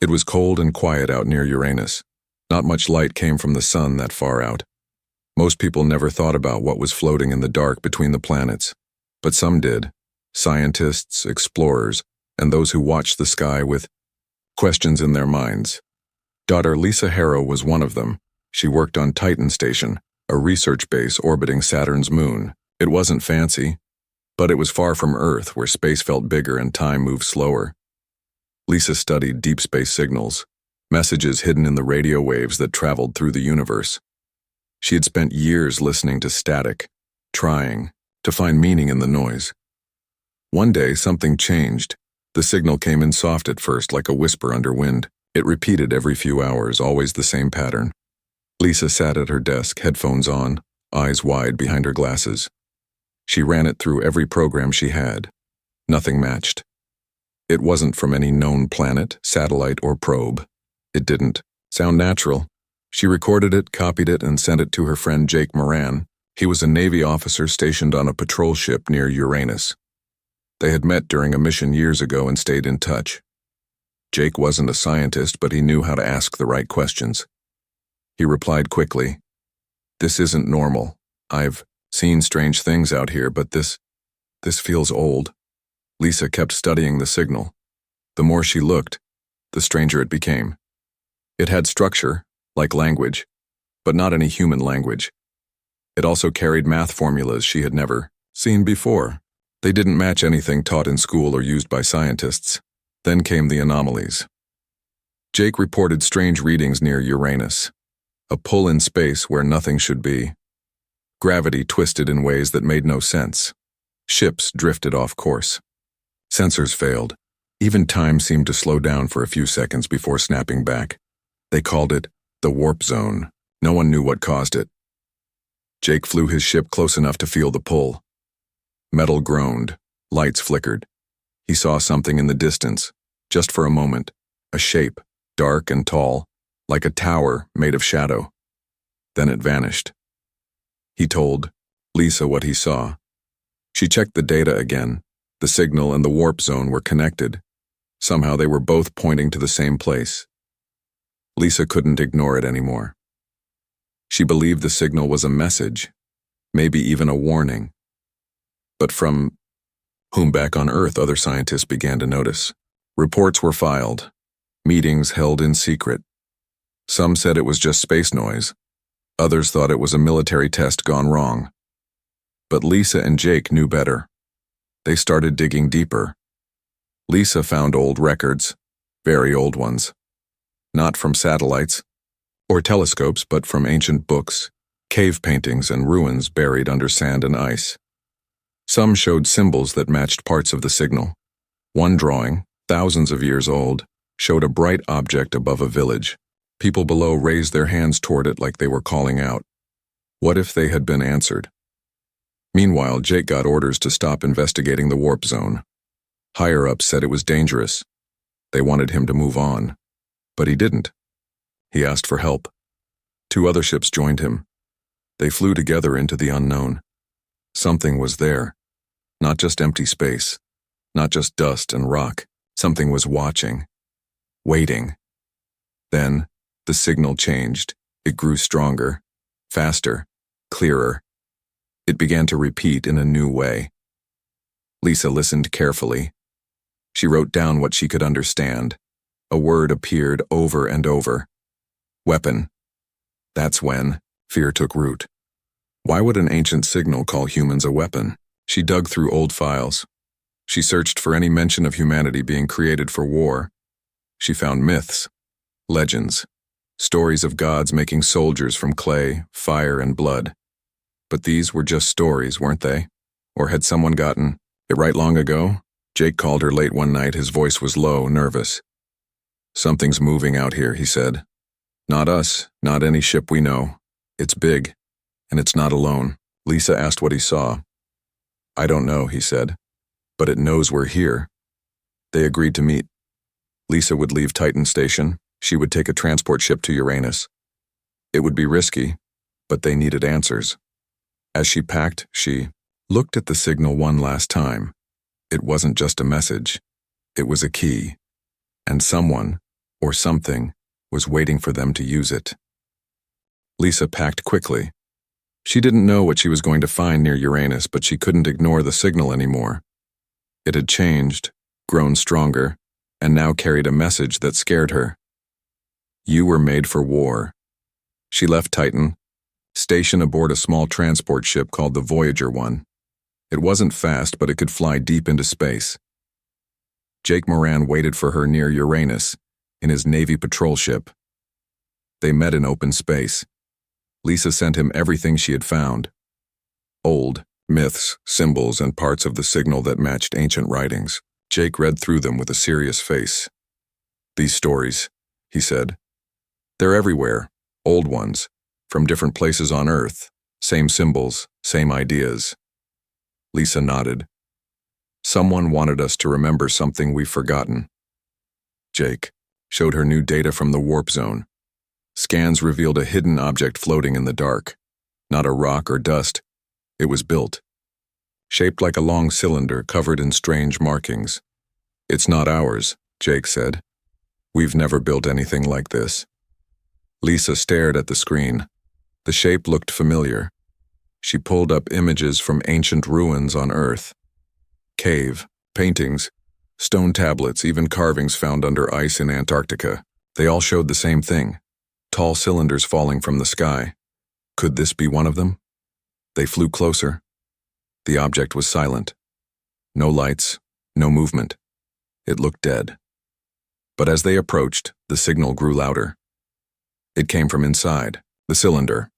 It was cold and quiet out near Uranus. Not much light came from the sun that far out. Most people never thought about what was floating in the dark between the planets, but some did. Scientists, explorers, and those who watched the sky with questions in their minds. Daughter Lisa Harrow was one of them. She worked on Titan Station, a research base orbiting Saturn's moon. It wasn't fancy, but it was far from Earth, where space felt bigger and time moved slower. Lisa studied deep space signals, messages hidden in the radio waves that traveled through the universe. She had spent years listening to static, trying to find meaning in the noise. One day, something changed. The signal came in soft at first, like a whisper under wind. It repeated every few hours, always the same pattern. Lisa sat at her desk, headphones on, eyes wide behind her glasses. She ran it through every program she had. Nothing matched. It wasn't from any known planet, satellite, or probe. It didn't sound natural. She recorded it, copied it, and sent it to her friend Jake Moran. He was a Navy officer stationed on a patrol ship near Uranus. They had met during a mission years ago and stayed in touch. Jake wasn't a scientist, but he knew how to ask the right questions. He replied quickly, "This isn't normal. I've seen strange things out here, but this feels old." Lisa kept studying the signal. The more she looked, the stranger it became. It had structure, like language, but not any human language. It also carried math formulas she had never seen before. They didn't match anything taught in school or used by scientists. Then came the anomalies. Jake reported strange readings near Uranus, a pull in space where nothing should be. Gravity twisted in ways that made no sense. Ships drifted off course. Sensors failed. Even time seemed to slow down for a few seconds before snapping back. They called it the warp zone. No one knew what caused it. Jake flew his ship close enough to feel the pull. Metal groaned. Lights flickered. He saw something in the distance, just for a moment, a shape, dark and tall, like a tower made of shadow. Then it vanished. He told Lisa what he saw. She checked the data again. The signal and the warp zone were connected. Somehow they were both pointing to the same place. Lisa couldn't ignore it anymore. She believed the signal was a message, maybe even a warning. But from whom back on Earth, other scientists began to notice. Reports were filed, meetings held in secret. Some said it was just space noise. Others thought it was a military test gone wrong. But Lisa and Jake knew better. They started digging deeper. Lisa found old records, very old ones. Not from satellites or telescopes, but from ancient books, cave paintings, and ruins buried under sand and ice. Some showed symbols that matched parts of the signal. One drawing, thousands of years old, showed a bright object above a village. People below raised their hands toward it like they were calling out. What if they had been answered? Meanwhile, Jake got orders to stop investigating the warp zone. Higher-ups said it was dangerous. They wanted him to move on. But he didn't. He asked for help. 2 other ships joined him. They flew together into the unknown. Something was there. Not just empty space. Not just dust and rock. Something was watching. Waiting. Then, the signal changed. It grew stronger, faster, clearer. It began to repeat in a new way. Lisa listened carefully. She wrote down what she could understand. A word appeared over and over. Weapon. That's when fear took root. Why would an ancient signal call humans a weapon? She dug through old files. She searched for any mention of humanity being created for war. She found myths, legends, stories of gods making soldiers from clay, fire, and blood. But these were just stories, weren't they? Or had someone gotten it right long ago? Jake called her late one night. His voice was low, nervous. "Something's moving out here," he said. "Not us, not any ship we know. It's big, and it's not alone." Lisa asked what he saw. "I don't know," he said, "but it knows we're here." They agreed to meet. Lisa would leave Titan Station. She would take a transport ship to Uranus. It would be risky, but they needed answers. As she packed, she looked at the signal one last time. It wasn't just a message. It was a key. And someone, or something, was waiting for them to use it. Lisa packed quickly. She didn't know what she was going to find near Uranus, but she couldn't ignore the signal anymore. It had changed, grown stronger, and now carried a message that scared her. You were made for war. She left Titan, stationed aboard a small transport ship called the Voyager 1. It wasn't fast, but it could fly deep into space. Jake Moran waited for her near Uranus, in his Navy patrol ship. They met in open space. Lisa sent him everything she had found. Old myths, symbols, and parts of the signal that matched ancient writings. Jake read through them with a serious face. These stories, he said. They're everywhere, old ones, from different places on Earth, same symbols, same ideas. Lisa nodded. Someone wanted us to remember something we've forgotten. Jake showed her new data from the warp zone. Scans revealed a hidden object floating in the dark. Not a rock or dust. It was built. Shaped like a long cylinder covered in strange markings. It's not ours, Jake said. We've never built anything like this. Lisa stared at the screen. The shape looked familiar. She pulled up images from ancient ruins on Earth. Cave, paintings, stone tablets, even carvings found under ice in Antarctica. They all showed the same thing. Tall cylinders falling from the sky. Could this be one of them? They flew closer. The object was silent. No lights, no movement. It looked dead. But as they approached, the signal grew louder. It came from inside, the cylinder.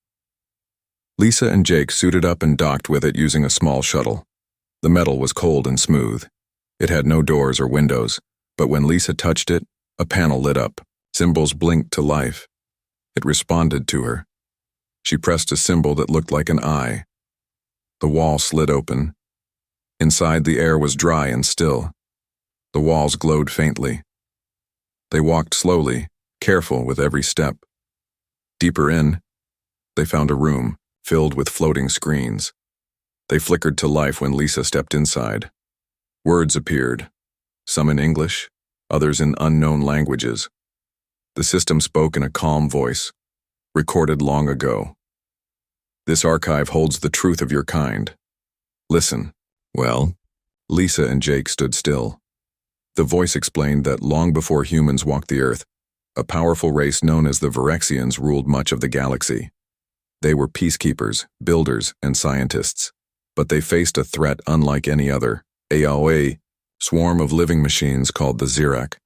Lisa and Jake suited up and docked with it using a small shuttle. The metal was cold and smooth. It had no doors or windows, but when Lisa touched it, a panel lit up. Symbols blinked to life. It responded to her. She pressed a symbol that looked like an eye. The wall slid open. Inside, the air was dry and still. The walls glowed faintly. They walked slowly, careful with every step. Deeper in, they found a room filled with floating screens. They flickered to life when Lisa stepped inside. Words appeared, some in English, others in unknown languages. The system spoke in a calm voice, recorded long ago. This archive holds the truth of your kind. Listen. Well, Lisa and Jake stood still. The voice explained that long before humans walked the Earth, a powerful race known as the Virexians ruled much of the galaxy. They were peacekeepers, builders, and scientists, but they faced a threat unlike any other, a swarm of living machines called the Zirak.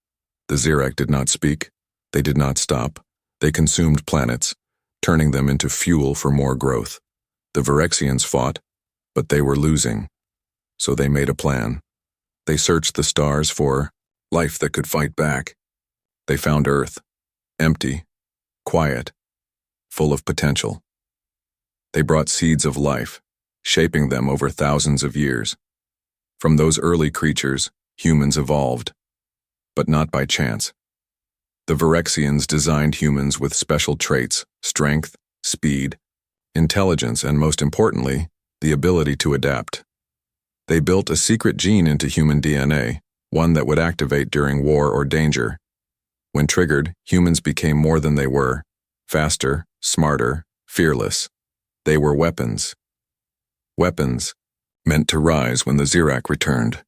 The Zirak did not speak. They did not stop. They consumed planets, turning them into fuel for more growth. The Virexians fought, but they were losing. So they made a plan. They searched the stars for life that could fight back. They found Earth, empty, quiet, full of potential. They brought seeds of life, shaping them over thousands of years. From those early creatures, humans evolved, but not by chance. The Virexians designed humans with special traits, strength, speed, intelligence, and most importantly, the ability to adapt. They built a secret gene into human DNA, one that would activate during war or danger. When triggered, humans became more than they were, faster, smarter, fearless. They were weapons. Weapons meant to rise when the Zirak returned.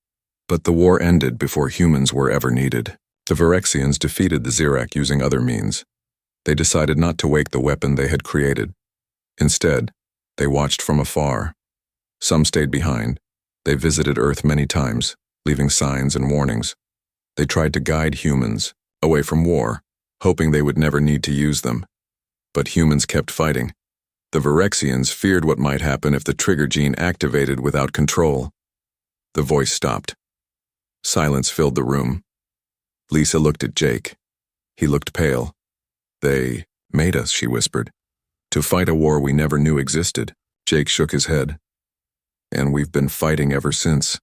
But the war ended before humans were ever needed. The Virexians defeated the Zirak using other means. They decided not to wake the weapon they had created. Instead, they watched from afar. Some stayed behind. They visited Earth many times, leaving signs and warnings. They tried to guide humans away from war, hoping they would never need to use them. But humans kept fighting. The Virexians feared what might happen if the trigger gene activated without control. The voice stopped. Silence filled the room. Lisa looked at Jake. He looked pale. They made us, she whispered, to fight a war we never knew existed. Jake shook his head. And we've been fighting ever since.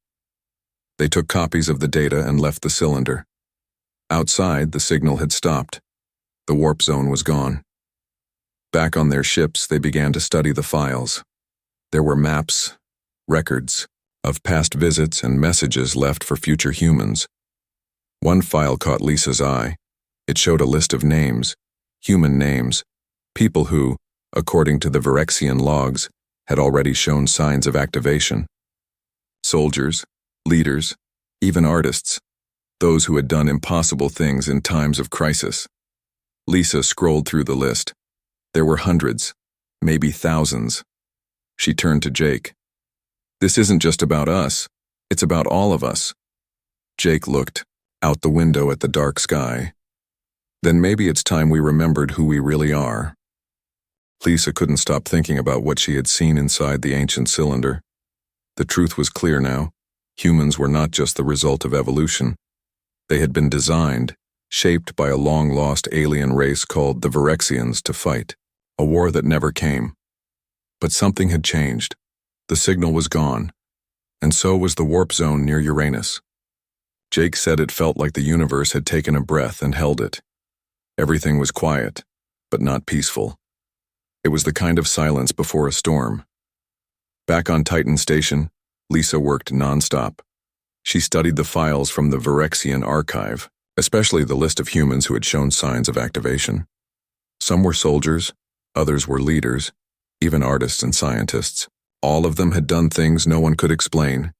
They took copies of the data and left the cylinder. Outside, the signal had stopped. The warp zone was gone. Back on their ships, they began to study the files. There were maps, records, of past visits and messages left for future humans. One file caught Lisa's eye. It showed a list of names, human names, people who, according to the Virexian logs, had already shown signs of activation. Soldiers, leaders, even artists, those who had done impossible things in times of crisis. Lisa scrolled through the list. There were hundreds, maybe thousands. She turned to Jake. "This isn't just about us, it's about all of us." Jake looked out the window at the dark sky. "Then maybe it's time we remembered who we really are." Lisa couldn't stop thinking about what she had seen inside the ancient cylinder. The truth was clear now. Humans were not just the result of evolution. They had been designed, shaped by a long-lost alien race called the Virexians to fight, a war that never came. But something had changed. The signal was gone, and so was the warp zone near Uranus. Jake said it felt like the universe had taken a breath and held it. Everything was quiet, but not peaceful. It was the kind of silence before a storm. Back on Titan Station, Lisa worked nonstop. She studied the files from the Virexian archive, especially the list of humans who had shown signs of activation. Some were soldiers, others were leaders, even artists and scientists. All of them had done things no one could explain.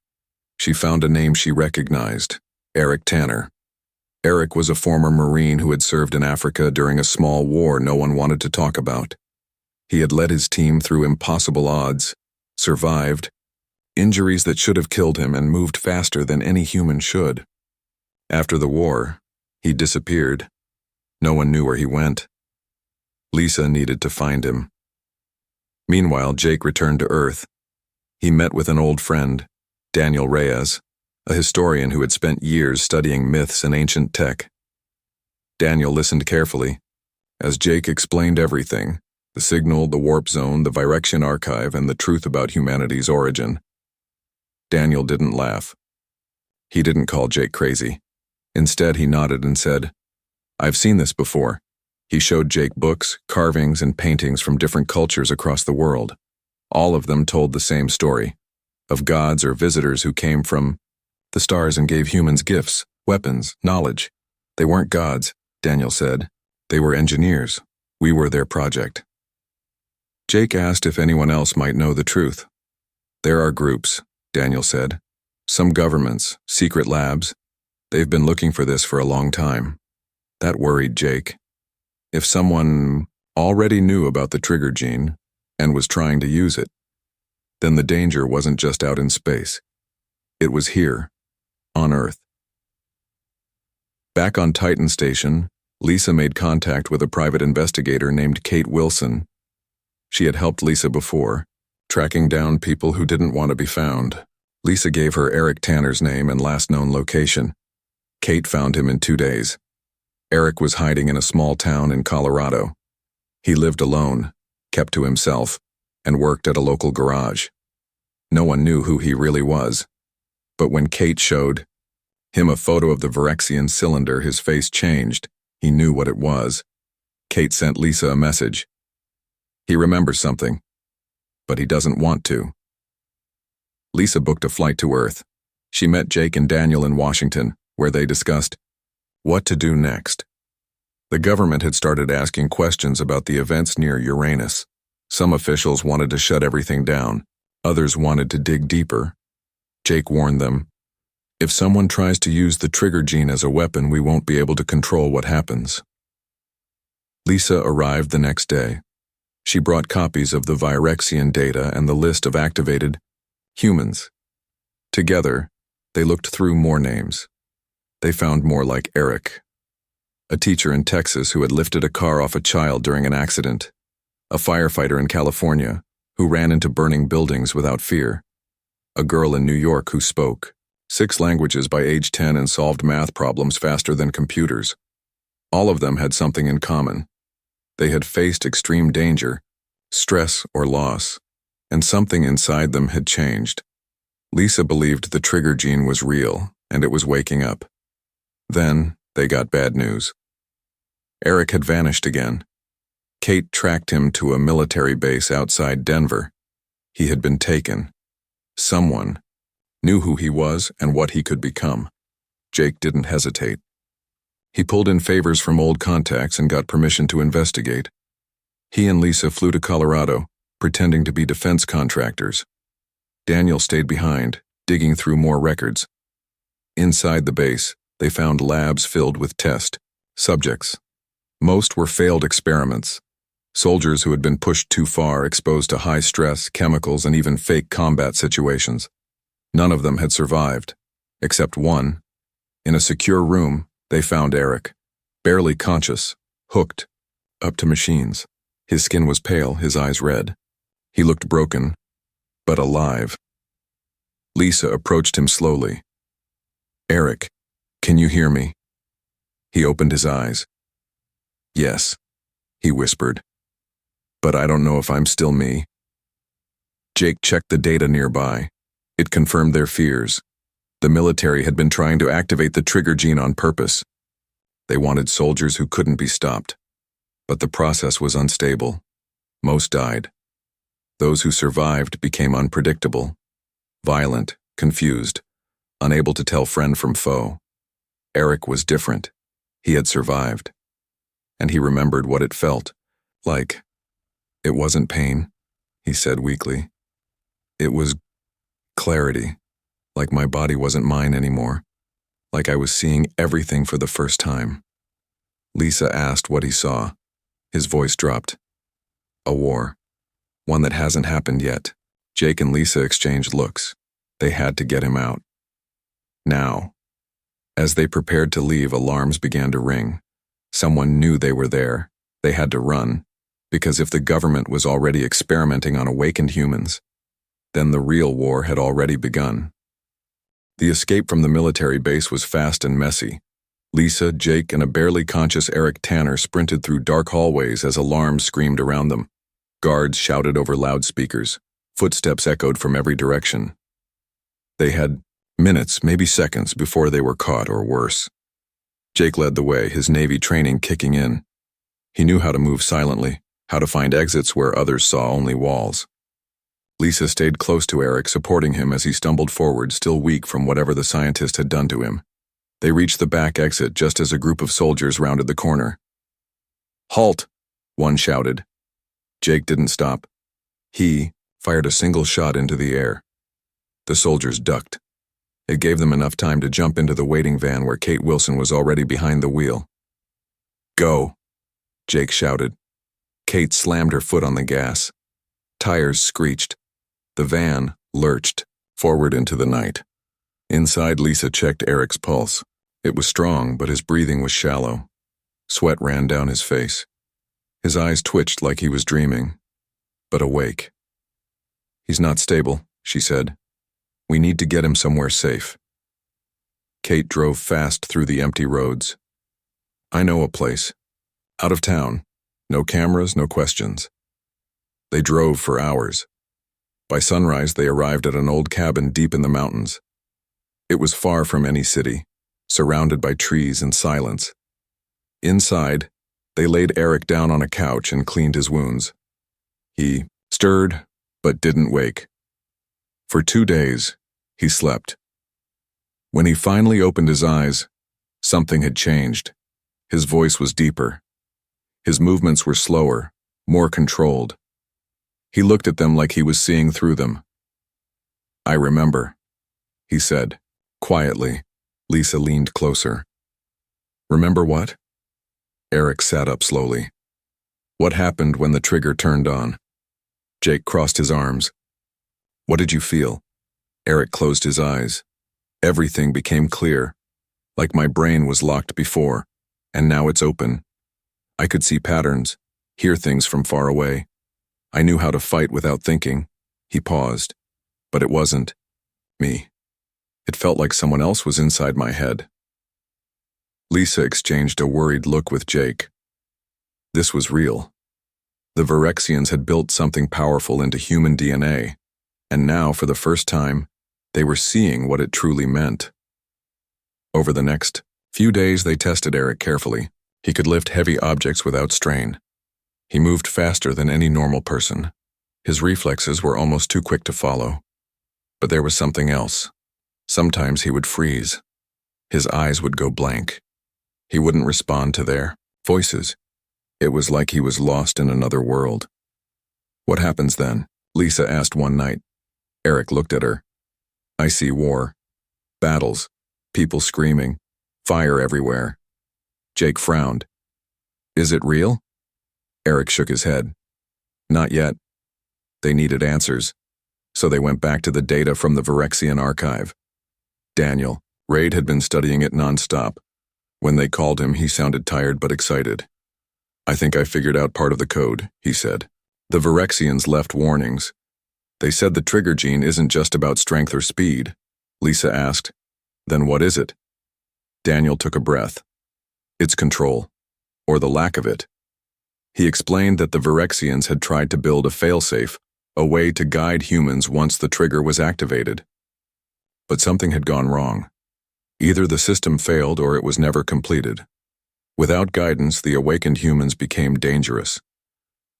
She found a name she recognized, Eric Tanner. Eric was a former Marine who had served in Africa during a small war no one wanted to talk about. He had led his team through impossible odds, survived, injuries that should have killed him, and moved faster than any human should. After the war, he disappeared. No one knew where he went. Lisa needed to find him. Meanwhile, Jake returned to Earth. He met with an old friend, Daniel Reyes, a historian who had spent years studying myths and ancient tech. Daniel listened carefully as Jake explained everything: the signal, the warp zone, the Virexian archive, and the truth about humanity's origin. Daniel didn't laugh. He didn't call Jake crazy. Instead, he nodded and said, "I've seen this before." He showed Jake books, carvings, and paintings from different cultures across the world. All of them told the same story, of gods or visitors who came from the stars and gave humans gifts, weapons, knowledge. They weren't gods, Daniel said. They were engineers. We were their project. Jake asked if anyone else might know the truth. "There are groups," Daniel said. "Some governments, secret labs. They've been looking for this for a long time." That worried Jake. If someone already knew about the trigger gene and was trying to use it, then the danger wasn't just out in space. It was here, on Earth. Back on Titan Station, Lisa made contact with a private investigator named Kate Wilson. She had helped Lisa before, tracking down people who didn't want to be found. Lisa gave her Eric Tanner's name and last known location. Kate found him in 2 days. Eric was hiding in a small town in Colorado. He lived alone, kept to himself, and worked at a local garage. No one knew who he really was. But when Kate showed him a photo of the Virexian cylinder, his face changed. He knew what it was. Kate sent Lisa a message. He remembers something, but he doesn't want to. Lisa booked a flight to Earth. She met Jake and Daniel in Washington, where they discussed what to do next. The government had started asking questions about the events near Uranus. Some officials wanted to shut everything down. Others wanted to dig deeper. Jake warned them, "If someone tries to use the trigger gene as a weapon, we won't be able to control what happens." Lisa arrived the next day. She brought copies of the Virexian data and the list of activated humans. Together, they looked through more names. They found more like Eric, a teacher in Texas who had lifted a car off a child during an accident, a firefighter in California who ran into burning buildings without fear, a girl in New York who spoke 6 languages by age 10 and solved math problems faster than computers. All of them had something in common. They had faced extreme danger, stress or loss, and something inside them had changed. Lisa believed the trigger gene was real, and it was waking up. Then, they got bad news. Eric had vanished again. Kate tracked him to a military base outside Denver. He had been taken. Someone knew who he was and what he could become. Jake didn't hesitate. He pulled in favors from old contacts and got permission to investigate. He and Lisa flew to Colorado, pretending to be defense contractors. Daniel stayed behind, digging through more records. Inside the base, they found labs filled with test subjects. Most were failed experiments. Soldiers who had been pushed too far, exposed to high stress, chemicals, and even fake combat situations. None of them had survived, except one. In a secure room, they found Eric, barely conscious, hooked, up to machines. His skin was pale, his eyes red. He looked broken, but alive. Lisa approached him slowly. "Eric, can you hear me?" He opened his eyes. "Yes," he whispered. "But I don't know if I'm still me." Jake checked the data nearby. It confirmed their fears. The military had been trying to activate the trigger gene on purpose. They wanted soldiers who couldn't be stopped. But the process was unstable. Most died. Those who survived became unpredictable, violent, confused, unable to tell friend from foe. Eric was different. He had survived. And he remembered what it felt like. "It wasn't pain," he said weakly. "It was clarity, like my body wasn't mine anymore, like I was seeing everything for the first time." Lisa asked what he saw. His voice dropped. "A war. One that hasn't happened yet." Jake and Lisa exchanged looks. They had to get him out. Now. As they prepared to leave, alarms began to ring. Someone knew they were there. They had to run, because if the government was already experimenting on awakened humans, then the real war had already begun. The escape from the military base was fast and messy. Lisa, Jake, and a barely conscious Eric Tanner sprinted through dark hallways as alarms screamed around them. Guards shouted over loudspeakers. Footsteps echoed from every direction. They had minutes, maybe seconds, before they were caught or worse. Jake led the way, his Navy training kicking in. He knew how to move silently, how to find exits where others saw only walls. Lisa stayed close to Eric, supporting him as he stumbled forward, still weak from whatever the scientist had done to him. They reached the back exit just as a group of soldiers rounded the corner. "Halt!" one shouted. Jake didn't stop. He fired a single shot into the air. The soldiers ducked. It gave them enough time to jump into the waiting van where Kate Wilson was already behind the wheel. "Go!" Jake shouted. Kate slammed her foot on the gas. Tires screeched. The van lurched forward into the night. Inside, Lisa checked Eric's pulse. It was strong, but his breathing was shallow. Sweat ran down his face. His eyes twitched like he was dreaming, but awake. "He's not stable," she said. "We need to get him somewhere safe." Kate drove fast through the empty roads. "I know a place. Out of town. No cameras, no questions." They drove for hours. By sunrise, they arrived at an old cabin deep in the mountains. It was far from any city, surrounded by trees and silence. Inside, they laid Eric down on a couch and cleaned his wounds. He stirred, but didn't wake. For 2 days, he slept. When he finally opened his eyes, something had changed. His voice was deeper. His movements were slower, more controlled. He looked at them like he was seeing through them. "I remember," he said, quietly. Lisa leaned closer. "Remember what?" Eric sat up slowly. "What happened when the trigger turned on?" Jake crossed his arms. "What did you feel?" Eric closed his eyes. Everything became clear, like my brain was locked before, and now it's open. I could see patterns, hear things from far away. I knew how to fight without thinking." He paused, but it wasn't me. It felt like someone else was inside my head. Lisa exchanged a worried look with Jake. This was real. The Virexians had built something powerful into human DNA, and now, for the first time, they were seeing what it truly meant. Over the next few days, they tested Eric carefully. He could lift heavy objects without strain. He moved faster than any normal person. His reflexes were almost too quick to follow. But there was something else. Sometimes he would freeze. His eyes would go blank. He wouldn't respond to their voices. It was like he was lost in another world. What happens then? Lisa asked one night. Eric looked at her. I see war. Battles. People screaming. Fire everywhere. Jake frowned. Is it real? Eric shook his head. Not yet. They needed answers, so they went back to the data from the Virexian archive. Daniel, Raid had been studying it nonstop. When they called him, he sounded tired but excited. I think I figured out part of the code, he said. The Virexians left warnings. They said the trigger gene isn't just about strength or speed. Lisa asked, then what is it? Daniel took a breath. It's control, or the lack of it. He explained that the Virexians had tried to build a failsafe, a way to guide humans once the trigger was activated. But something had gone wrong. Either the system failed or it was never completed. Without guidance, the awakened humans became dangerous.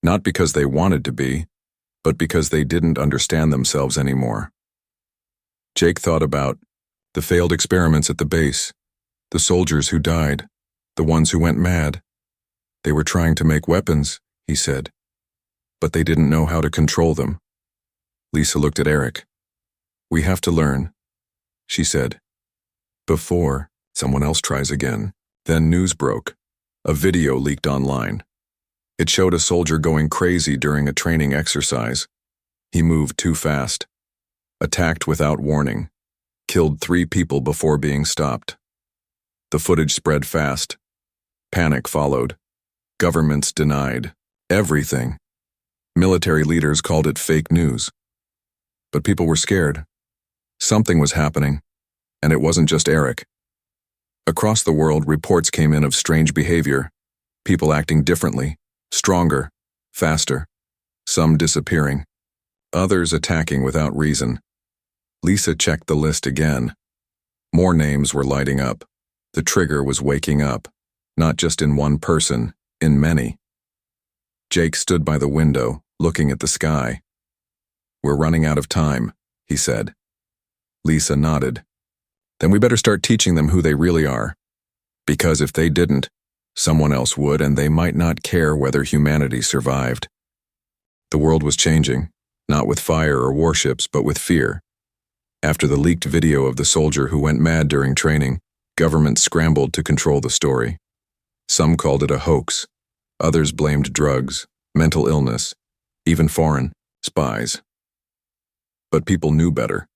Not because they wanted to be, but because they didn't understand themselves anymore. Jake thought about the failed experiments at the base, the soldiers who died, the ones who went mad. They were trying to make weapons, he said, but they didn't know how to control them. Lisa looked at Eric. We have to learn, she said. Before someone else tries again. Then news broke. A video leaked online. It showed a soldier going crazy during a training exercise. He moved too fast. Attacked without warning. Killed 3 people before being stopped. The footage spread fast. Panic followed. Governments denied everything. Military leaders called it fake news. But people were scared. Something was happening, and it wasn't just Eric. Across the world, reports came in of strange behavior, people acting differently, stronger, faster, some disappearing, others attacking without reason. Lisa checked the list again. More names were lighting up. The trigger was waking up, not just in one person, in many. Jake stood by the window, looking at the sky. We're running out of time, he said. Lisa nodded. Then we better start teaching them who they really are. Because if they didn't, someone else would, and they might not care whether humanity survived. The world was changing, not with fire or warships, but with fear. After the leaked video of the soldier who went mad during training, governments scrambled to control the story. Some called it a hoax. Others blamed drugs, mental illness, even foreign spies. But people knew better.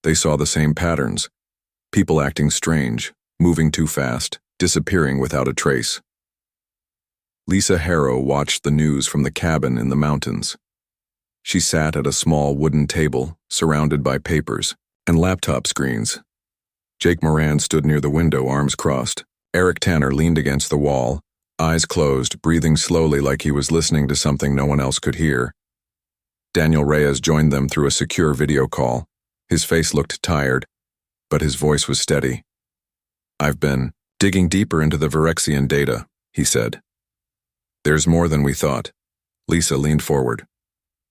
They saw the same patterns. People acting strange, moving too fast, disappearing without a trace. Lisa Harrow watched the news from the cabin in the mountains. She sat at a small wooden table, surrounded by papers and laptop screens. Jake Moran stood near the window, arms crossed. Eric Tanner leaned against the wall, eyes closed, breathing slowly like he was listening to something no one else could hear. Daniel Reyes joined them through a secure video call. His face looked tired, but his voice was steady. I've been digging deeper into the Virexian data, he said. There's more than we thought. Lisa leaned forward.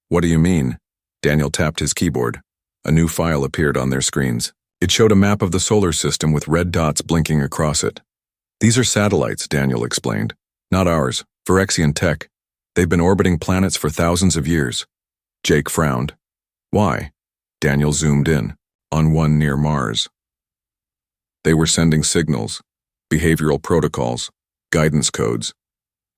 What do you mean? Daniel tapped his keyboard. A new file appeared on their screens. It showed a map of the solar system with red dots blinking across it. These are satellites, Daniel explained. Not ours, Virexian tech. They've been orbiting planets for thousands of years. Jake frowned. Why? Daniel zoomed in, on one near Mars. They were sending signals, behavioral protocols, guidance codes.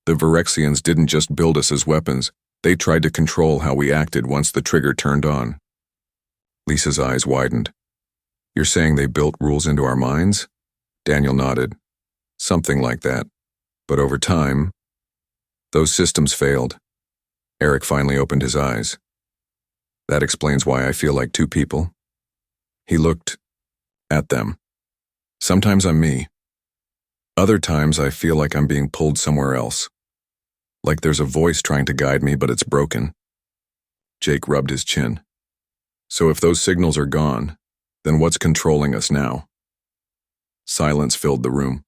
The Virexians didn't just build us as weapons, they tried to control how we acted once the trigger turned on. Lisa's eyes widened. You're saying they built rules into our minds? Daniel nodded. Something like that. But over time, those systems failed. Eric finally opened his eyes. That explains why I feel like 2 people. He looked at them. Sometimes I'm me. Other times I feel like I'm being pulled somewhere else. Like there's a voice trying to guide me, but it's broken. Jake rubbed his chin. So if those signals are gone, then what's controlling us now? Silence filled the room.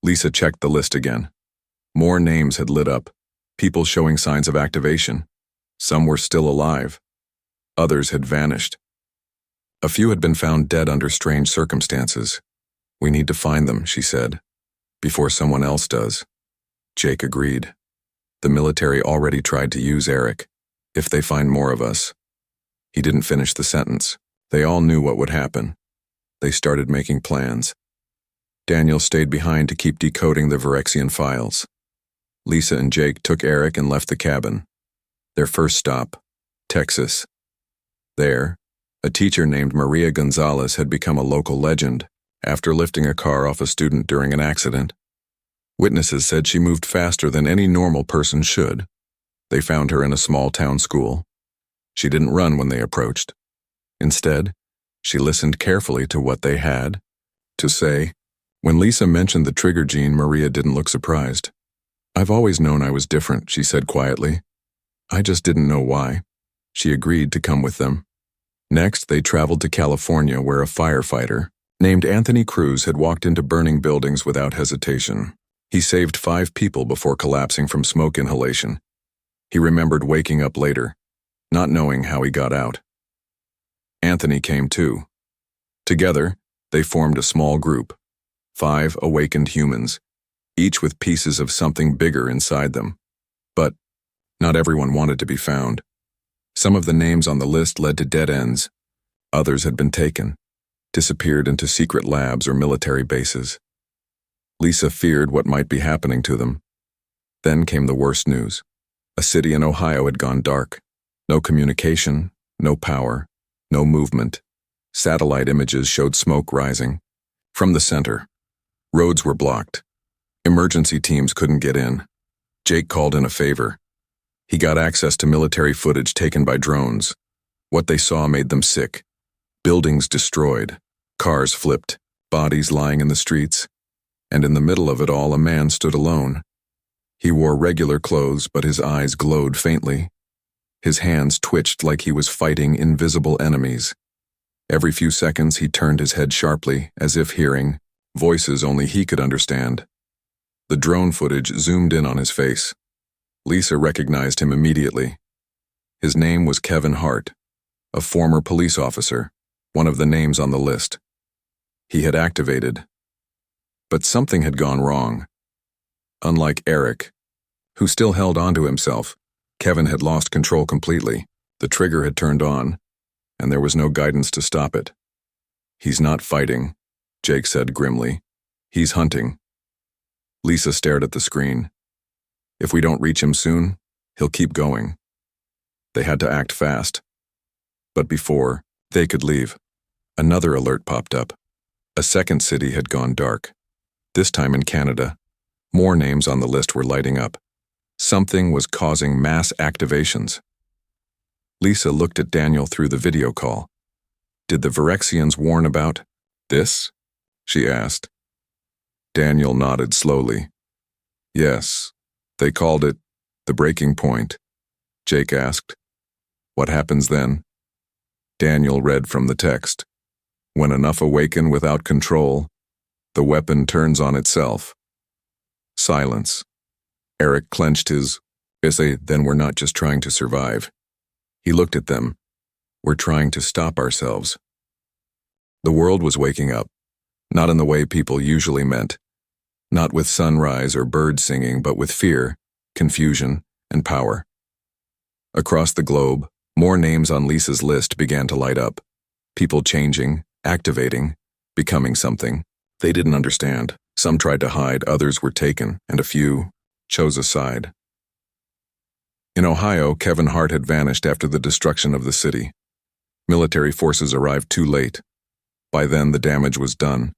Lisa checked the list again. More names had lit up, people showing signs of activation. Some were still alive. Others had vanished. A few had been found dead under strange circumstances. We need to find them, she said. Before someone else does. Jake agreed. The military already tried to use Eric. If they find more of us. He didn't finish the sentence. They all knew what would happen. They started making plans. Daniel stayed behind to keep decoding the Virexian files. Lisa and Jake took Eric and left the cabin. Their first stop, Texas. There, a teacher named Maria Gonzalez had become a local legend after lifting a car off a student during an accident. Witnesses said she moved faster than any normal person should. They found her in a small-town school. She didn't run when they approached. Instead, she listened carefully to what they had to say. When Lisa mentioned the trigger gene, Maria didn't look surprised. "I've always known I was different," she said quietly. "I just didn't know why." She agreed to come with them. Next, they traveled to California, where a firefighter named Anthony Cruz had walked into burning buildings without hesitation. He saved 5 people before collapsing from smoke inhalation. He remembered waking up later, not knowing how he got out. Anthony came too. Together, they formed a small group, 5 awakened humans, each with pieces of something bigger inside them. But not everyone wanted to be found. Some of the names on the list led to dead ends. Others had been taken, disappeared into secret labs or military bases. Lisa feared what might be happening to them. Then came the worst news. A city in Ohio had gone dark. No communication, no power, no movement. Satellite images showed smoke rising. From the center, roads were blocked. Emergency teams couldn't get in. Jake called in a favor. He got access to military footage taken by drones. What they saw made them sick. Buildings destroyed, cars flipped, bodies lying in the streets. And in the middle of it all, a man stood alone. He wore regular clothes, but his eyes glowed faintly. His hands twitched like he was fighting invisible enemies. Every few seconds, he turned his head sharply, as if hearing voices only he could understand. The drone footage zoomed in on his face. Lisa recognized him immediately. His name was Kevin Hart, a former police officer, one of the names on the list. He had activated. But something had gone wrong. Unlike Eric, who still held on to himself, Kevin had lost control completely. The trigger had turned on, and there was no guidance to stop it. "He's not fighting," Jake said grimly. "He's hunting." Lisa stared at the screen. "If we don't reach him soon, he'll keep going." They had to act fast. But before they could leave, another alert popped up. A second city had gone dark. This time in Canada. More names on the list were lighting up. Something was causing mass activations. Lisa looked at Daniel through the video call. "Did the Virexians warn about this?" she asked. Daniel nodded slowly. "Yes, they called it the breaking point." Jake asked, "What happens then?" Daniel read from the text. "When enough awaken without control, the weapon turns on itself." Silence. Eric clenched his essay. "Then we're not just trying to survive." He looked at them. "We're trying to stop ourselves." The world was waking up, not in the way people usually meant. Not with sunrise or birds singing, but with fear, confusion, and power. Across the globe, more names on Lisa's list began to light up. People changing, activating, becoming something. They didn't understand. Some tried to hide, others were taken, and a few chose a side. In Ohio, Kevin Hart had vanished after the destruction of the city. Military forces arrived too late. By then, the damage was done.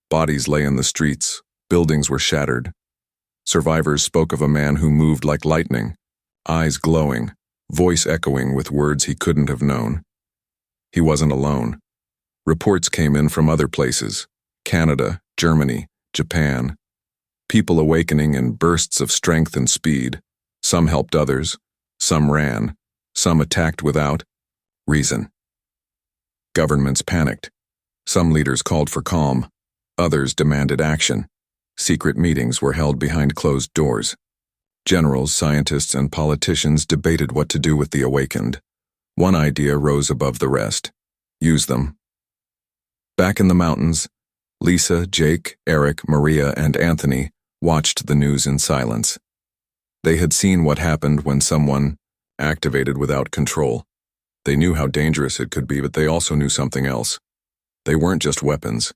Bodies lay in the streets, buildings were shattered. Survivors spoke of a man who moved like lightning, eyes glowing, voice echoing with words he couldn't have known. He wasn't alone. Reports came in from other places: Canada, Germany, Japan. People awakening in bursts of strength and speed. Some helped others, some ran, some attacked without reason. Governments panicked. Some leaders called for calm, others demanded action. Secret meetings were held behind closed doors. Generals, scientists, and politicians debated what to do with the awakened. One idea rose above the rest: use them. Back in the mountains, Lisa, Jake, Eric, Maria, and Anthony watched the news in silence. They had seen what happened when someone activated without control. They knew how dangerous it could be, but they also knew something else. They weren't just weapons.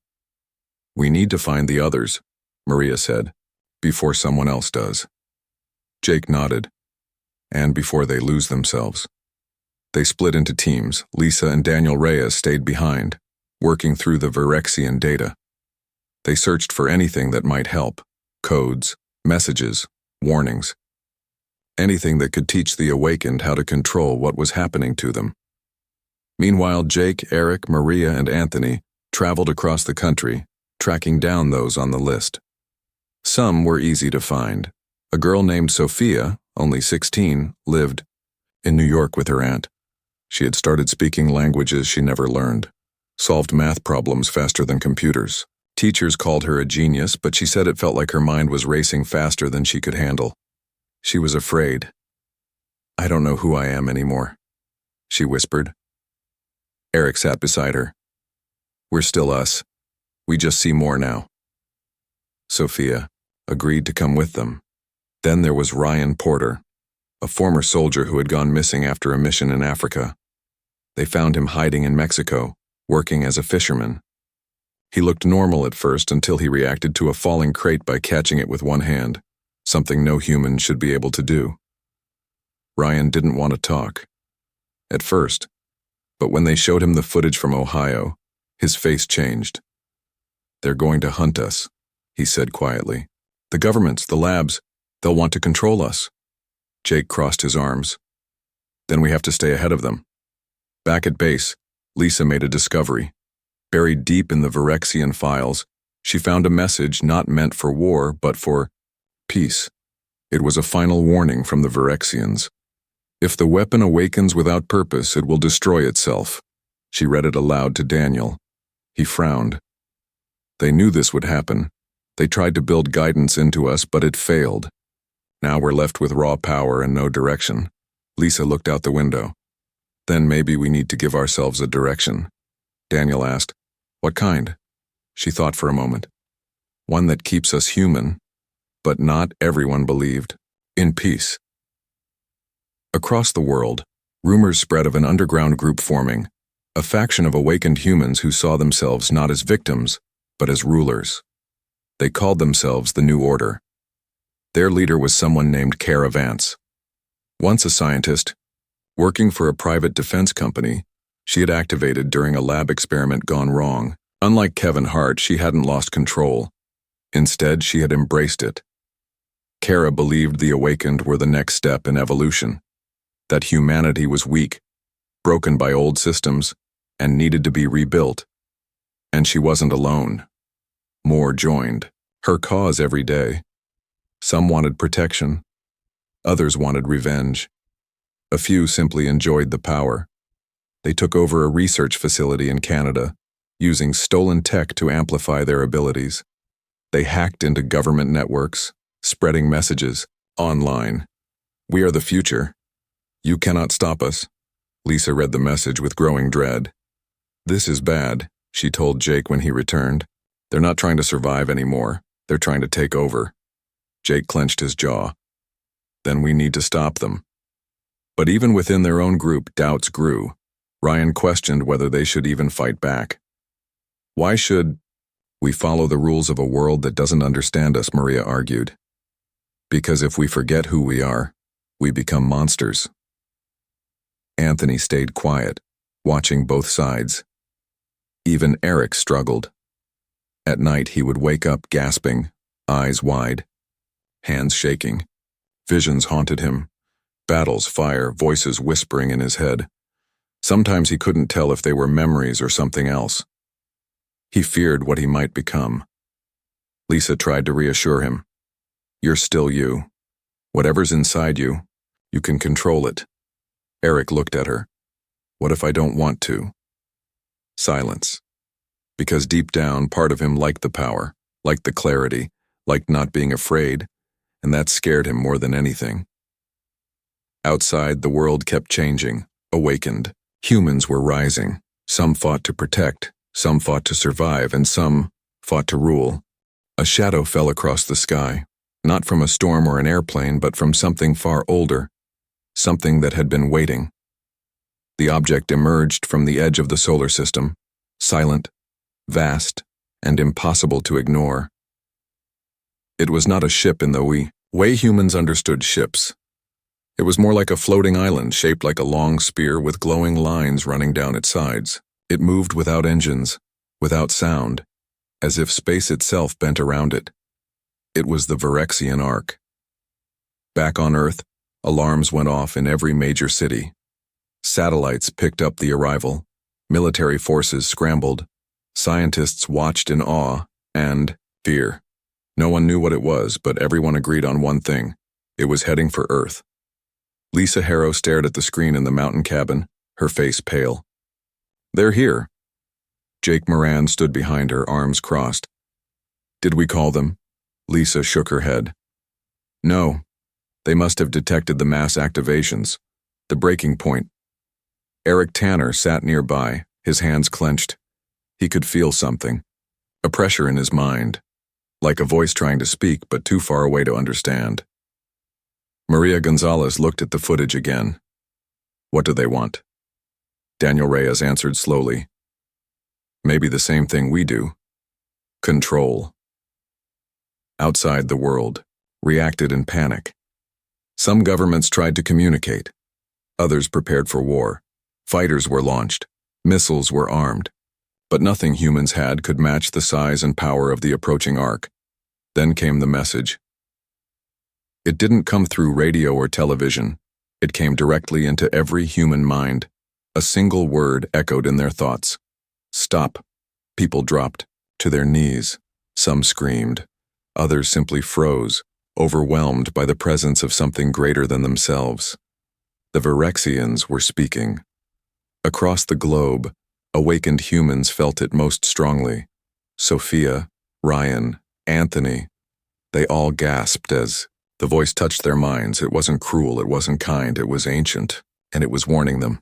"We need to find the others," Maria said, "before someone else does." Jake nodded. "And before they lose themselves." They split into teams. Lisa and Daniel Reyes stayed behind, working through the Virexian data. They searched for anything that might help: codes, messages, warnings. Anything that could teach the awakened how to control what was happening to them. Meanwhile, Jake, Eric, Maria, and Anthony traveled across the country, tracking down those on the list. Some were easy to find. A girl named Sophia, only 16, lived in New York with her aunt. She had started speaking languages she never learned, solved math problems faster than computers. Teachers called her a genius, but she said it felt like her mind was racing faster than she could handle. She was afraid. "I don't know who I am anymore," she whispered. Eric sat beside her. "We're still us. We just see more now." Sophia agreed to come with them. Then there was Ryan Porter, a former soldier who had gone missing after a mission in Africa. They found him hiding in Mexico, working as a fisherman. He looked normal at first until he reacted to a falling crate by catching it with one hand, something no human should be able to do. Ryan didn't want to talk at first, but when they showed him the footage from Ohio, his face changed. "They're going to hunt us," he said quietly. "The governments, the labs, they'll want to control us." Jake crossed his arms. "Then we have to stay ahead of them." Back at base, Lisa made a discovery. Buried deep in the Virexian files, she found a message not meant for war, but for peace. It was a final warning from the Virexians. "If the weapon awakens without purpose, it will destroy itself." She read it aloud to Daniel. He frowned. "They knew this would happen. They tried to build guidance into us, but it failed. Now we're left with raw power and no direction." Lisa looked out the window. "Then maybe we need to give ourselves a direction." Daniel asked, "What kind?" She thought for a moment. "One that keeps us human." But not everyone believed in peace. Across the world, rumors spread of an underground group forming, a faction of awakened humans who saw themselves not as victims, but as rulers. They called themselves the New Order. Their leader was someone named Kara Vance. Once a scientist, working for a private defense company, she had activated during a lab experiment gone wrong. Unlike Kevin Hart, she hadn't lost control. Instead, she had embraced it. Kara believed the awakened were the next step in evolution, that humanity was weak, broken by old systems, and needed to be rebuilt. And she wasn't alone. More joined her cause every day. Some wanted protection. Others wanted revenge. A few simply enjoyed the power. They took over a research facility in Canada, using stolen tech to amplify their abilities. They hacked into government networks, spreading messages online. "We are the future. You cannot stop us." Lisa read the message with growing dread. "This is bad," she told Jake when he returned. "They're not trying to survive anymore. They're trying to take over." Jake clenched his jaw. "Then we need to stop them." But even within their own group, doubts grew. Ryan questioned whether they should even fight back. "Why should we follow the rules of a world that doesn't understand us?" Maria argued. "Because if we forget who we are, we become monsters." Anthony stayed quiet, watching both sides. Even Eric struggled. At night he would wake up gasping, eyes wide, hands shaking. Visions haunted him. Battles, fire, voices whispering in his head. Sometimes he couldn't tell if they were memories or something else. He feared what he might become. Lisa tried to reassure him. "You're still you. Whatever's inside you, you can control it." Eric looked at her. "What if I don't want to?" Silence. Because deep down, part of him liked the power, liked the clarity, liked not being afraid, and that scared him more than anything. Outside, the world kept changing, awakened. Humans were rising. Some fought to protect, some fought to survive, and some fought to rule. A shadow fell across the sky, not from a storm or an airplane, but from something far older, something that had been waiting. The object emerged from the edge of the solar system, silent, vast, and impossible to ignore. It was not a ship in the way humans understood ships. It was more like a floating island shaped like a long spear with glowing lines running down its sides. It moved without engines, without sound, as if space itself bent around it. It was the Virexian Ark. Back on Earth, alarms went off in every major city. Satellites picked up the arrival, military forces scrambled, scientists watched in awe and fear. No one knew what it was, but everyone agreed on one thing. It was heading for Earth. Lisa Harrow stared at the screen in the mountain cabin, her face pale. "They're here." Jake Moran stood behind her, arms crossed. "Did we call them?" Lisa shook her head. "No. They must have detected the mass activations, the breaking point." Eric Tanner sat nearby, his hands clenched. He could feel something, a pressure in his mind, like a voice trying to speak but too far away to understand. Maria Gonzalez looked at the footage again. "What do they want?" Daniel Reyes answered slowly. "Maybe the same thing we do. Control." Outside, the world reacted in panic. Some governments tried to communicate. Others prepared for war. Fighters were launched. Missiles were armed. But nothing humans had could match the size and power of the approaching Ark. Then came the message. It didn't come through radio or television. It came directly into every human mind. A single word echoed in their thoughts. Stop. People dropped to their knees. Some screamed. Others simply froze, overwhelmed by the presence of something greater than themselves. The Virexians were speaking. Across the globe, awakened humans felt it most strongly. Sophia, Ryan, Anthony, they all gasped as the voice touched their minds. It wasn't cruel, it wasn't kind, it was ancient, and it was warning them.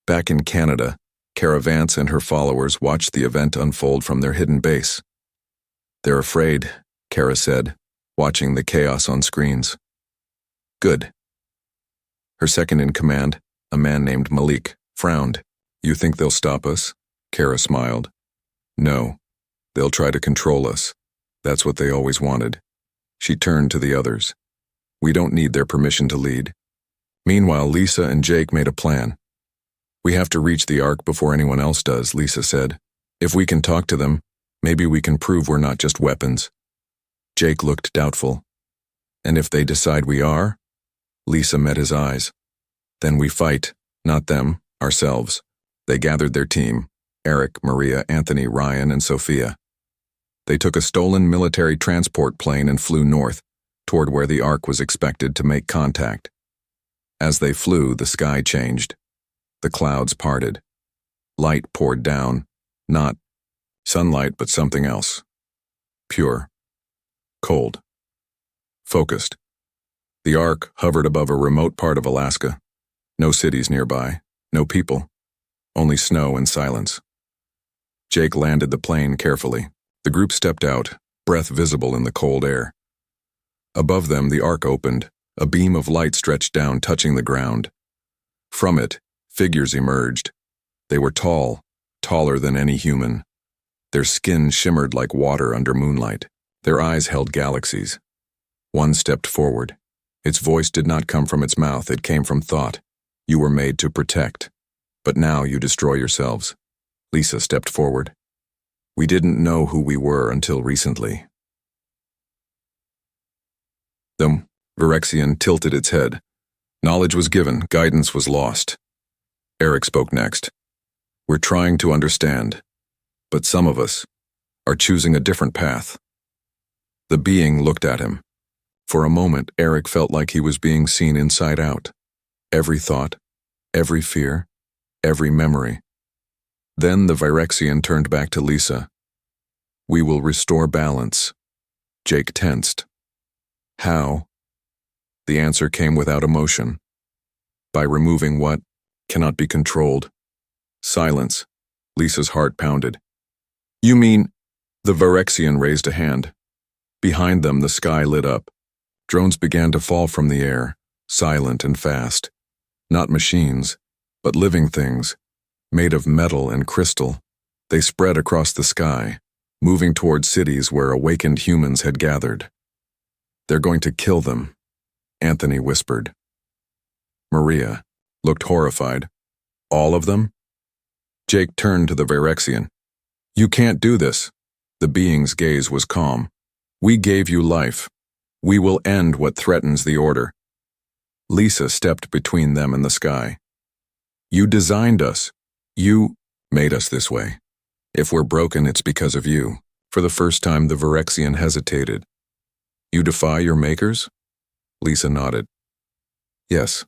Back in Canada, Cara Vance and her followers watched the event unfold from their hidden base. "They're afraid," Cara said, watching the chaos on screens. "Good." Her second-in-command, a man named Malik, frowned. "You think they'll stop us?" Cara smiled. "No. They'll try to control us. That's what they always wanted." She turned to the others. "We don't need their permission to lead." Meanwhile, Lisa and Jake made a plan. "We have to reach the Ark before anyone else does," Lisa said. "If we can talk to them, maybe we can prove we're not just weapons." Jake looked doubtful. "And if they decide we are?" Lisa met his eyes. "Then we fight, not them, ourselves." They gathered their team, Eric, Maria, Anthony, Ryan, and Sophia. They took a stolen military transport plane and flew north, toward where the Ark was expected to make contact. As they flew, the sky changed. The clouds parted. Light poured down, not sunlight, but something else. Pure. Cold. Focused. The Ark hovered above a remote part of Alaska. No cities nearby, no people, only snow and silence. Jake landed the plane carefully. The group stepped out, breath visible in the cold air. Above them, the Ark opened. A beam of light stretched down, touching the ground. From it, figures emerged. They were tall, taller than any human. Their skin shimmered like water under moonlight. Their eyes held galaxies. One stepped forward. Its voice did not come from its mouth, it came from thought. "You were made to protect, but now you destroy yourselves." Lisa stepped forward. "We didn't know who we were until recently." The Virexian tilted its head. Knowledge was given, guidance was lost. Eric spoke next. "We're trying to understand, but some of us are choosing a different path." The being looked at him. For a moment, Eric felt like he was being seen inside out. Every thought, every fear, every memory. Then the Virexian turned back to Lisa. "We will restore balance." Jake tensed. "How?" The answer came without emotion. "By removing what cannot be controlled." Silence. Lisa's heart pounded. "You mean The Varexian raised a hand. Behind them, the sky lit up. Drones began to fall from the air, silent and fast. Not machines, but living things, made of metal and crystal. They spread across the sky, moving toward cities where awakened humans had gathered. "They're going to kill them," Anthony whispered. Maria looked horrified. "All of them?" Jake turned to the Varexian. "You can't do this." The being's gaze was calm. "We gave you life. We will end what threatens the order." Lisa stepped between them and the sky. "You designed us. You made us this way. If we're broken, it's because of you." For the first time, the Varexian hesitated. "You defy your makers?" Lisa nodded. "Yes,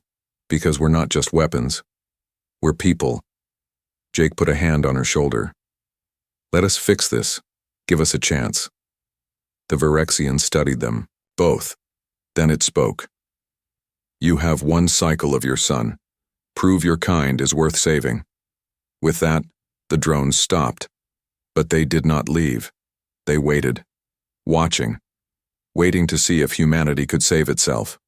because we're not just weapons. We're people." Jake put a hand on her shoulder. "Let us fix this. Give us a chance." The Varexian studied them, both. Then it spoke. "You have one cycle of your sun. Prove your kind is worth saving." With that, the drones stopped. But they did not leave. They waited, watching, waiting to see if humanity could save itself,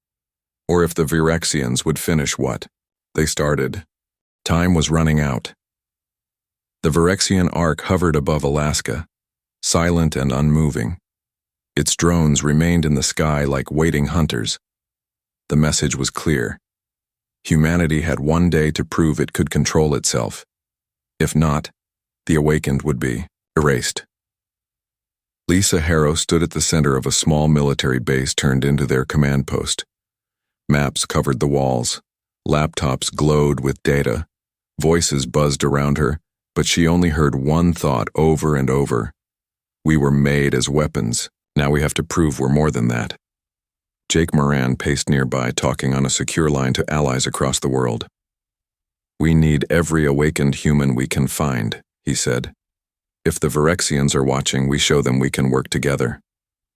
or if the Varexians would finish what they started. Time was running out. The Varexian ark hovered above Alaska, silent and unmoving. Its drones remained in the sky like waiting hunters. The message was clear. Humanity had one day to prove it could control itself. If not, the awakened would be erased. Lisa Harrow stood at the center of a small military base turned into their command post. Maps covered the walls. Laptops glowed with data. Voices buzzed around her, but she only heard one thought over and over. "We were made as weapons. Now we have to prove we're more than that." Jake Moran paced nearby, talking on a secure line to allies across the world. "We need every awakened human we can find," he said. "If the Varexians are watching, we show them we can work together."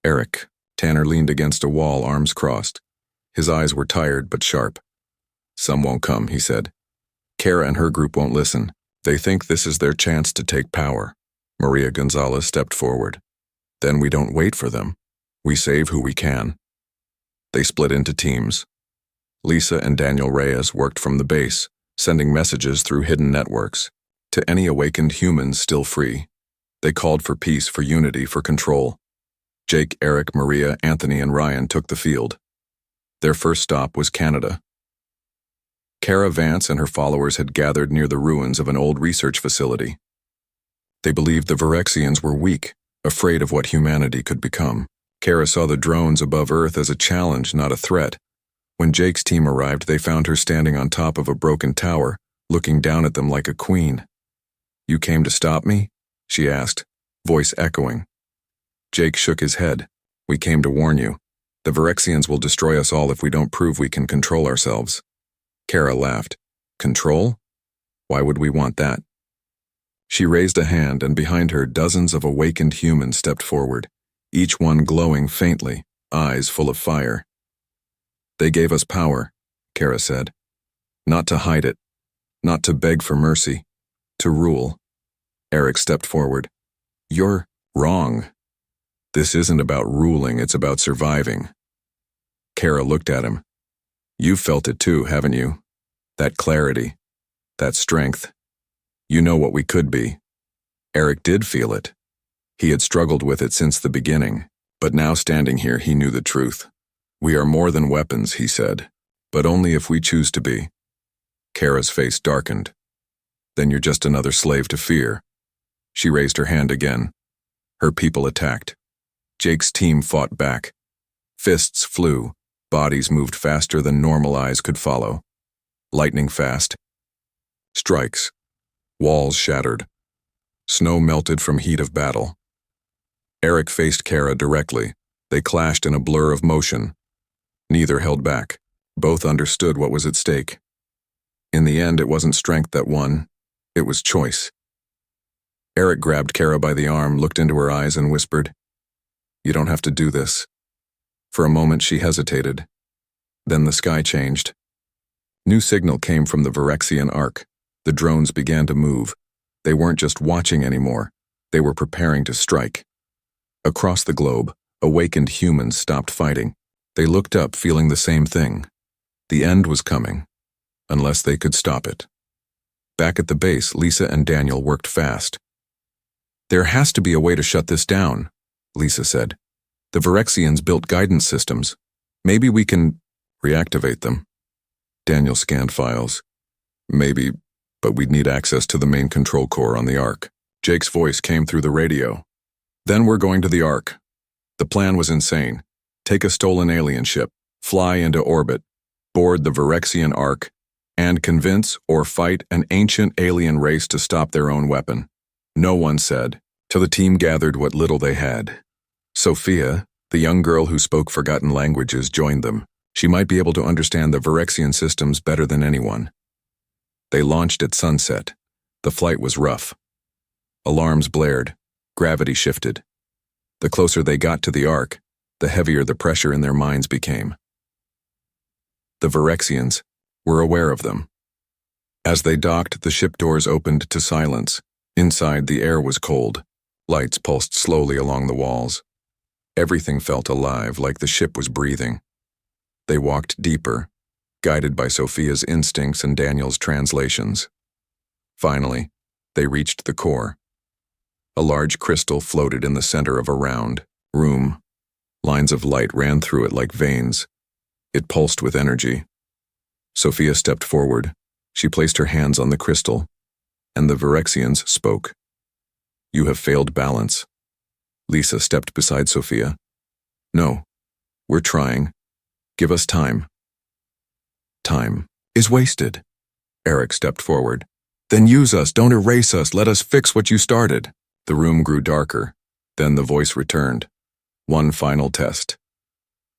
"Eric." Tanner leaned against a wall, arms crossed. His eyes were tired but sharp. "Some won't come," he said. "Kara and her group won't listen. They think this is their chance to take power." Maria Gonzalez stepped forward. "Then we don't wait for them. We save who we can." They split into teams. Lisa and Daniel Reyes worked from the base, sending messages through hidden networks to any awakened humans still free. They called for peace, for unity, for control. Jake, Eric, Maria, Anthony, and Ryan took the field. Their first stop was Canada. Kara Vance and her followers had gathered near the ruins of an old research facility. They believed the Varexians were weak, afraid of what humanity could become. Kara saw the drones above Earth as a challenge, not a threat. When Jake's team arrived, they found her standing on top of a broken tower, looking down at them like a queen. "You came to stop me?" she asked, voice echoing. Jake shook his head. "We came to warn you. The Varexians will destroy us all if we don't prove we can control ourselves." Kara laughed. "Control? Why would we want that?" She raised a hand, and behind her, dozens of awakened humans stepped forward, each one glowing faintly, eyes full of fire. "They gave us power," Kara said. "Not to hide it, not to beg for mercy, to rule." Eric stepped forward. "You're wrong. This isn't about ruling, it's about surviving." Kara looked at him. "You've felt it too, haven't you? That clarity, that strength. You know what we could be." Eric did feel it. He had struggled with it since the beginning, but now standing here he knew the truth. "We are more than weapons," he said, "but only if we choose to be." Kara's face darkened. "Then you're just another slave to fear." She raised her hand again. Her people attacked. Jake's team fought back. Fists flew. Bodies moved faster than normal eyes could follow. Lightning fast. Strikes. Walls shattered. Snow melted from heat of battle. Eric faced Kara directly. They clashed in a blur of motion. Neither held back. Both understood what was at stake. In the end, it wasn't strength that won. It was choice. Eric grabbed Kara by the arm, looked into her eyes, and whispered, "You don't have to do this." For a moment, she hesitated. Then the sky changed. New signal came from the Varexian ark. The drones began to move. They weren't just watching anymore. They were preparing to strike. Across the globe, awakened humans stopped fighting. They looked up, feeling the same thing. The end was coming, unless they could stop it. Back at the base, Lisa and Daniel worked fast. "There has to be a way to shut this down," Lisa said. "The Virexians built guidance systems. Maybe we can reactivate them." Daniel scanned files. "Maybe, but we'd need access to the main control core on the Ark." Jake's voice came through the radio. "Then we're going to the Ark." The plan was insane. Take a stolen alien ship, fly into orbit, board the Virexian Ark, and convince or fight an ancient alien race to stop their own weapon. No one said, till the team gathered what little they had. Sophia, the young girl who spoke forgotten languages, joined them. She might be able to understand the Virexian systems better than anyone. They launched at sunset. The flight was rough. Alarms blared. Gravity shifted. The closer they got to the Ark, the heavier the pressure in their minds became. The Virexians were aware of them. As they docked, the ship doors opened to silence. Inside, the air was cold. Lights pulsed slowly along the walls. Everything felt alive, like the ship was breathing. They walked deeper, guided by Sophia's instincts and Daniel's translations. Finally, they reached the core. A large crystal floated in the center of a round room. Lines of light ran through it like veins. It pulsed with energy. Sophia stepped forward. She placed her hands on the crystal, and the Virexians spoke. "You have failed balance." Lisa stepped beside Sophia. "No, we're trying. Give us time." "Time is wasted." Eric stepped forward. "Then use us, don't erase us, let us fix what you started." The room grew darker. Then the voice returned. One final test.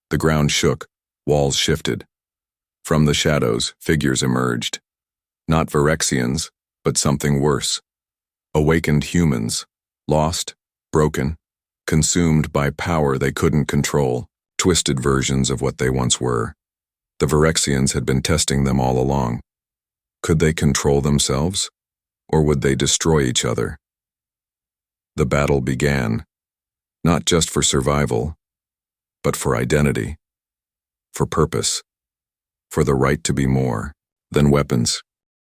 The ground shook, walls shifted. From the shadows, figures emerged. Not Virexians, but something worse. Awakened humans, lost, broken, consumed by power they couldn't control, twisted versions of what they once were. The Virexians had been testing them all along. Could they control themselves, or would they destroy each other? The battle began, not just for survival, but for identity, for purpose, for the right to be more than weapons.